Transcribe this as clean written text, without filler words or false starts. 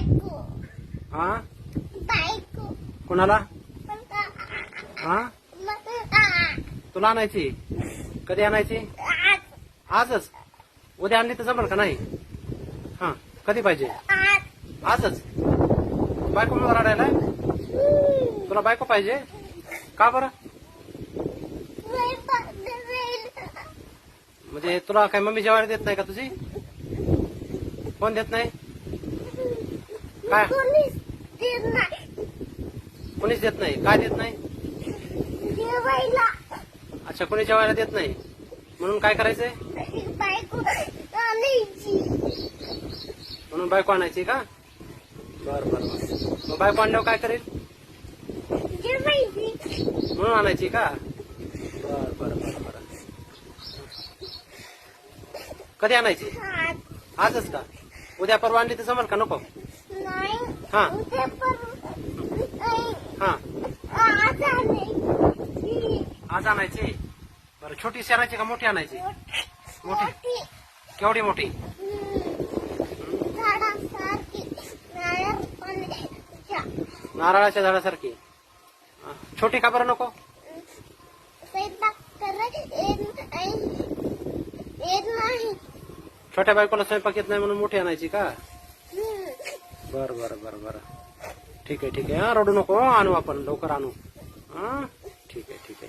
बायको हा बायको कोणाला मला हा मला तुला आणायची कधी आणायची आज आजच उद्या आणली तर जमल का नाही हा कधी पाहिजे आज आजच बायको मला रडायला तुला बायको पाहिजे का बरं म्हणजे तुला काय मम्मी जेवायला देत नाही का तुझी कोण देत नाही काय कोणीच देत नाही कोणीच देत नाही काय देत नाही जेवायला अच्छा कोणी जेवायला देत नाही म्हणून काय करायचंय बायको आणायची म्हणून बायको आणायची का बर बर मग बायको आणल्यावर काय करेल जेवायची म्हणून आणायची का बर बर बर बर कधी आणायची आज आजच का उद्या परवा आणली तर जमल का नको नाही हा उद्या पण नाही हा आज आणायची आज आणायची बरं छोटी आणायची का मोठी आणायची मोठी मोठी केवढी मोठी झाडासारखी नारळ पाण्याच्या नारळाच्या झाडासारखी छोटी का बरं नको स्वयंपाक करायला येत नाही छोट्या बायकोला स्वयंपाक येत नाही म्हणून मोठी आणायची का हम्म. बर बर बर बर ठीक आहे हा रडू नको आणू आपण लवकर आणू हा ठीक आहे